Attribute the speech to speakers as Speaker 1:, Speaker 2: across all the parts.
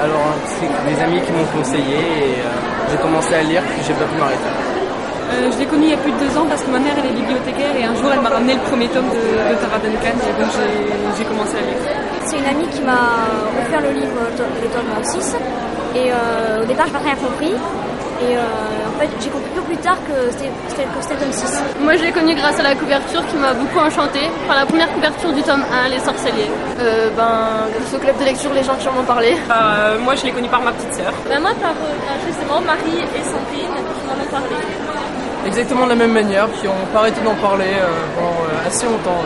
Speaker 1: Alors, c'est des amis qui m'ont conseillé et j'ai commencé à lire, puis j'ai pas pu m'arrêter.
Speaker 2: Je l'ai connu il y a plus de 2 ans parce que ma mère elle est bibliothécaire et un jour elle m'a ramené le premier tome de Tara Duncan et donc j'ai commencé à lire.
Speaker 3: C'est une amie qui m'a offert le livre, le tome 6 et au départ j'ai pas très bien compris et en fait j'ai compris peu plus tard que c'était le tome 6.
Speaker 4: Moi je l'ai connu grâce à la couverture qui m'a beaucoup enchantée. Enfin la première couverture du tome 1, Les Sorceliers. Grâce au club de lecture, les gens qui en ont parlé.
Speaker 2: Moi je l'ai connu par ma petite sœur.
Speaker 4: Moi par justement Marie et Sandrine qui m'en ont parlé.
Speaker 1: Exactement de la même manière, qui ont pas arrêté d'en parler pendant assez longtemps,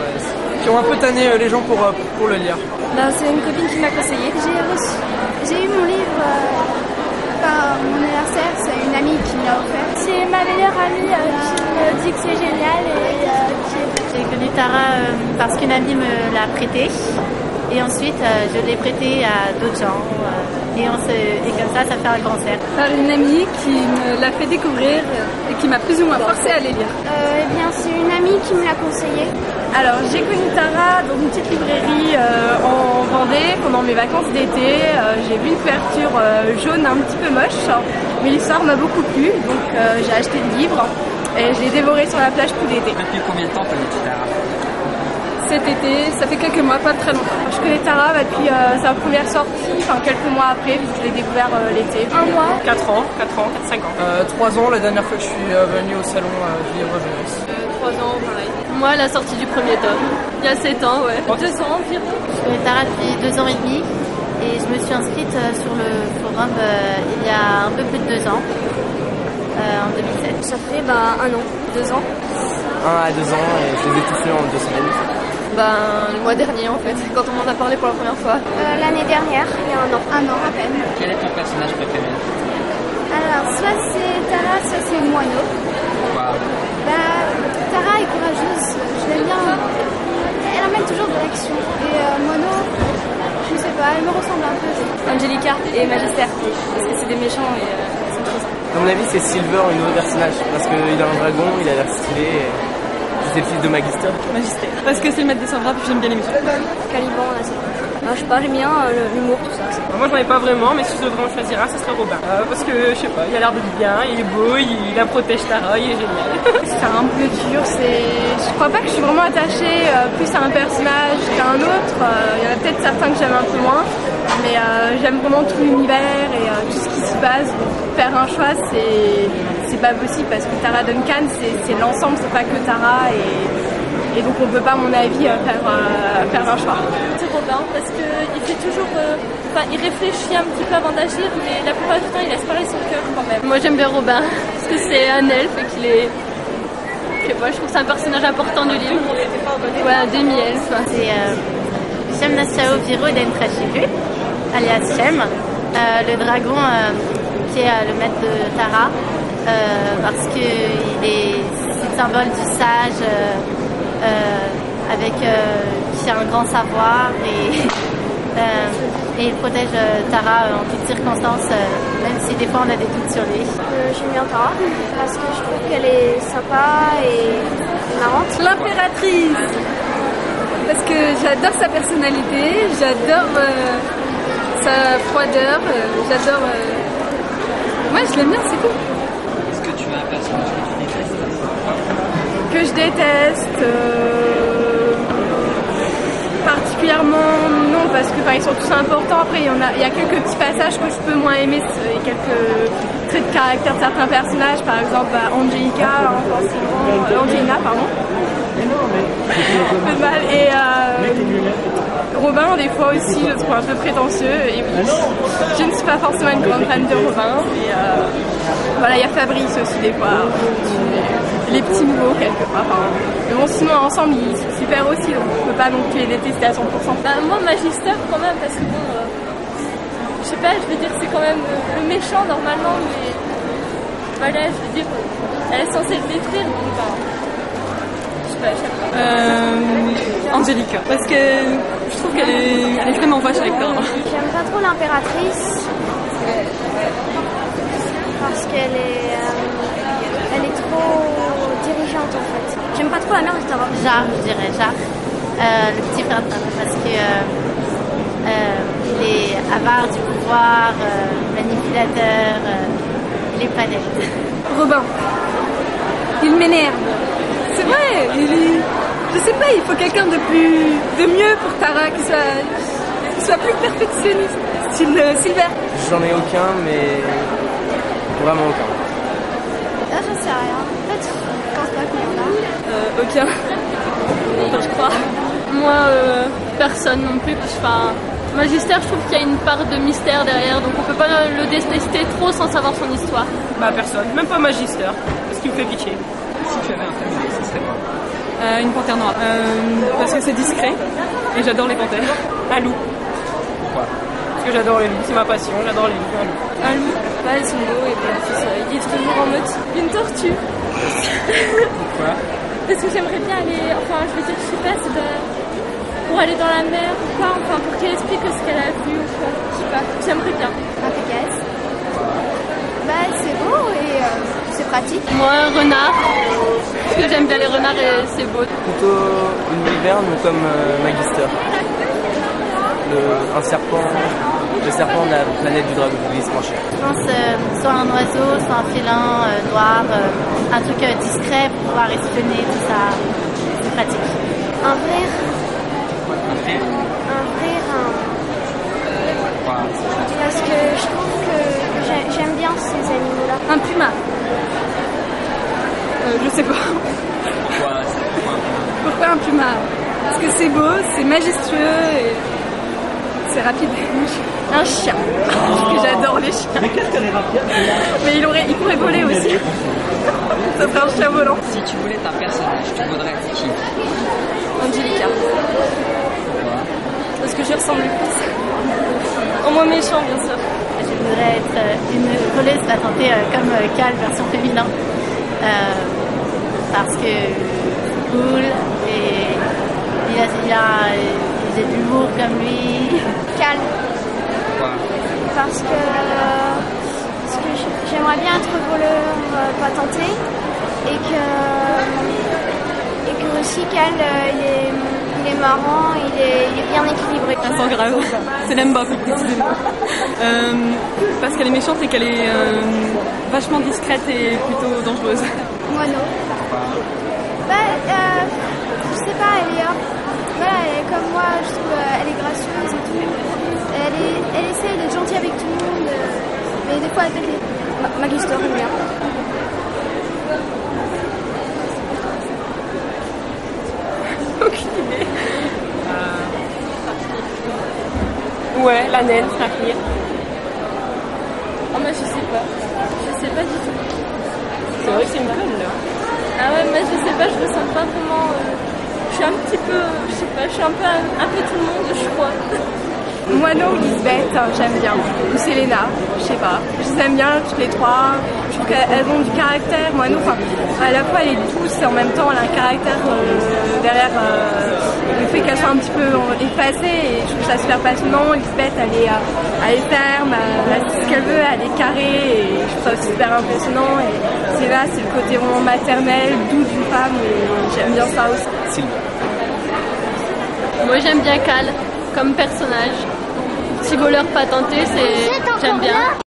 Speaker 1: qui ont un peu tanné les gens pour le lire.
Speaker 3: C'est une copine qui m'a conseillé. J'ai eu mon livre par mon anniversaire, c'est une amie qui me l'a offert. C'est ma meilleure amie qui me dit que c'est génial
Speaker 5: J'ai connu Tara parce qu'une amie me l'a prêté et ensuite je l'ai prêté à d'autres gens et comme ça fait un grand cercle.
Speaker 2: Par une amie qui me l'a fait découvrir et qui m'a plus ou moins forcé à les lire.
Speaker 3: C'est une amie qui me l'a conseillé.
Speaker 2: Alors j'ai connu Tara dans une petite librairie en Vendée pendant mes vacances d'été. J'ai vu une couverture jaune un petit peu moche, mais l'histoire m'a beaucoup plu, donc j'ai acheté le livre et je l'ai dévoré sur la plage tout l'été.
Speaker 6: Depuis combien de temps connais-tu Tara?
Speaker 2: Cet été, ça fait quelques mois, pas très longtemps. Je connais Tara depuis sa première sortie, quelques mois après, vu que je l'ai découvert l'été.
Speaker 3: 1 mois.
Speaker 2: 4 ans, 5 ans.
Speaker 1: 3 ans la dernière fois que je suis venu au salon du livre jeunesse.
Speaker 4: 3 ans, pareil. Moi, la sortie du premier tome. Il y a 7 ans, ouais. 2 ans environ.
Speaker 5: Je connais Tara depuis 2 ans et demi et je me suis inscrite sur le forum il y a un peu plus de 2 ans, en 2007.
Speaker 3: Ça fait 1 an, 2 ans.
Speaker 1: 1 à 2 ans et je les ai tous lus en 2 semaines.
Speaker 4: Le mois dernier en fait, quand on m'en a parlé pour la première fois.
Speaker 3: L'année dernière, il y a 1 an. 1 an à peine.
Speaker 6: Quel est ton personnage préféré?
Speaker 3: Alors, soit c'est Tara, soit c'est Moineau.
Speaker 6: Wow.
Speaker 3: Tara est courageuse, je l'aime bien. Elle amène toujours de l'action. Et Moineau, je sais pas, elle me ressemble un peu.
Speaker 2: Angelica et Magister, parce que c'est des méchants et c'est trop ça.
Speaker 1: À mon avis, c'est Silver, un nouveau personnage, parce qu'il a un dragon, il a l'air stylé. C'est le fils de Magister.
Speaker 2: Magister. Parce que c'est le maître des Sandra, puis j'aime bien l'émission.
Speaker 3: Caliban, là, c'est... je sais pas, j'aime bien l'humour, tout ça.
Speaker 2: Moi, j'en ai pas vraiment, mais si je devrais en choisir un, ce serait Robin. Parce que, je sais pas, il a l'air d'être bien, il est beau, il la protège Tara, il est génial. C'est un peu dur, je crois pas que je suis vraiment attachée plus à un personnage qu'à un autre. Il y en a peut-être certains que j'aime un peu moins, mais j'aime vraiment tout l'univers et tout ce qui se passe. Donc, faire un choix, c'est pas possible parce que Tara Duncan, c'est l'ensemble, c'est pas que Tara et donc on peut pas, à mon avis, faire un choix.
Speaker 4: C'est Robin parce qu'il fait toujours... il réfléchit un petit peu avant d'agir, mais la plupart du temps il laisse parler son cœur quand même. Moi j'aime bien Robin parce que c'est un elfe et qu'il est... Je sais pas, je trouve que c'est un personnage important du livre. Ouais, un demi-elfe.
Speaker 5: C'est Shem Nasiao Viro d'Entrachivu, alias Shem, le dragon qui est le maître de Tara, parce que c'est le symbole du sage, qui a un grand savoir et il protège Tara en toutes circonstances, même si des fois on a des doutes sur lui.
Speaker 3: J'aime bien Tara parce que je trouve qu'elle est sympa et marrante.
Speaker 2: L'impératrice, parce que j'adore sa personnalité, j'adore sa froideur, j'adore... Moi je l'aime bien, c'est tout.
Speaker 6: Est-ce que tu as un personnage que tu détestes?
Speaker 2: Que je déteste particulièrement non, parce que ils sont tous importants. Après il y a quelques petits passages que je peux moins aimer et quelques traits de caractère de certains personnages, par exemple Angelina pardon. Un peu mal. Et Robin des fois aussi je le trouve un peu prétentieux et oui, je ne suis pas forcément une grande fan de Robin et il y a Fabrice aussi des fois, les petits nouveaux quelque part. Mais bon, sinon ensemble ils sont super aussi, donc on peut pas non plus les détester à 100%.
Speaker 4: Moi Magister quand même, parce que bon, je sais pas, je veux dire c'est quand même le méchant normalement, mais voilà, je veux dire, elle est censée le détruire, donc je sais pas.
Speaker 2: Angelica, parce que je trouve qu'elle est vraiment vache avec Tara.
Speaker 3: J'aime pas trop l'impératrice parce qu'elle est trop dirigeante en fait. J'aime pas trop la mère de Tara.
Speaker 5: Jar, je dirais Jar, le petit frère de Tara, parce que il est avare du pouvoir. pouvoir, manipulateur, il est pas net.
Speaker 2: Robin. Il m'énerve. C'est vrai, je sais pas, il faut quelqu'un de mieux pour Tara, qui soit plus perfectionniste. Style Silver.
Speaker 1: J'en ai aucun, mais vraiment aucun.
Speaker 3: Là, j'en sais rien. En fait, je pense pas qu'il y en a.
Speaker 4: Aucun. Enfin, je crois. Moi, personne non plus. Enfin, Magistère, je trouve qu'il y a une part de mystère derrière, donc on peut pas le détester trop sans savoir son histoire.
Speaker 7: Bah personne, même pas Magister, parce qu'il me fait pitié.
Speaker 6: Si tu avais un familier, ce serait quoi?
Speaker 7: Une panthère noire. Parce que c'est discret, et j'adore les panthères. Un loup.
Speaker 6: Pourquoi?
Speaker 7: Parce que j'adore les loups, c'est ma passion, j'adore les loups.
Speaker 4: Un loup, bah, elles sont beaux et puis ils disent toujours en mode une tortue.
Speaker 6: Pourquoi?
Speaker 4: Parce que j'aimerais bien aller, enfin je veux dire, je sais pas, c'est pour aller dans la mer ou quoi, enfin pour qu'elle explique ce qu'elle a vu ou quoi, je sais pas, j'aimerais bien.
Speaker 3: Un Pégase. Bah, c'est beau et c'est pratique.
Speaker 4: Moi, un renard, parce que j'aime bien les renards et c'est beau.
Speaker 1: Plutôt une wyverne comme Magister. Un serpent, le serpent de la planète du dragon de l'Église franchée.
Speaker 5: Je pense soit un oiseau, soit un félin noir, un truc discret pour pouvoir espionner, tout ça. C'est pratique.
Speaker 3: Un vrire.
Speaker 6: Un frère?
Speaker 3: Un vrire.
Speaker 6: Pourquoi?
Speaker 3: Parce que je trouve que j'aime bien ces animaux-là.
Speaker 2: Un puma. Je sais pas.
Speaker 6: Pourquoi?
Speaker 2: Pourquoi un puma? Parce que c'est beau, c'est majestueux et c'est rapide. Un chien. Parce que j'adore les chiens.
Speaker 6: Mais qu'est-ce qu'elle est rapide?
Speaker 2: Mais il pourrait voler aussi. Ça serait un chien volant.
Speaker 6: Si tu voulais être un personnage, tu voudrais être qui?
Speaker 4: Angelica,
Speaker 6: Pourquoi?
Speaker 4: parce que je ressemble le plus. Au moins méchant, bien sûr.
Speaker 5: Je voudrais être une voleuse patentée comme Cal version féminin. Parce que c'est cool et il a de l'humour comme lui.
Speaker 3: Calme.
Speaker 6: Pourquoi?
Speaker 3: Parce que j'aimerais bien être voleur patenté et que aussi Cal il est marrant, il est bien équilibré.
Speaker 7: Vincent Grave, c'est Lemba plus précisément. Parce qu'elle est méchante et qu'elle est vachement discrète et plutôt dangereuse.
Speaker 3: Moineau. Bah, je sais pas, elle est comme moi, je trouve, elle est gracieuse et tout. Elle essaie d'être gentille avec tout le monde, mais des fois avec les Magister, j'aime bien.
Speaker 7: Aucune idée. Ouais, la naine, Fafnir.
Speaker 4: Oh, moi je sais pas du tout.
Speaker 7: C'est vrai que c'est une conne là.
Speaker 4: Ah ouais, moi je sais pas, je ressens pas vraiment. Je suis un petit peu, je sais pas, je suis un peu tout le monde, je crois.
Speaker 2: Moineau ou Lisbeth, j'aime bien. Ou Selena, je sais pas. Je les aime bien toutes les trois. Je trouve qu'elles ont du caractère. Moineau, enfin, à la fois elle est douce et en même temps elle a un caractère derrière le fait qu'elle soit un petit peu effacée. Et je trouve ça super passionnant. Lisbeth, elle est ferme, elle sait ce qu'elle veut, elle est carrée. Et je trouve ça aussi super impressionnant. Et c'est là, c'est le côté vraiment maternel, doux d'une femme. Et j'aime bien ça aussi.
Speaker 1: Sylvain.
Speaker 4: Moi j'aime bien Cal comme personnage. Petit voleur patenté, j'aime bien.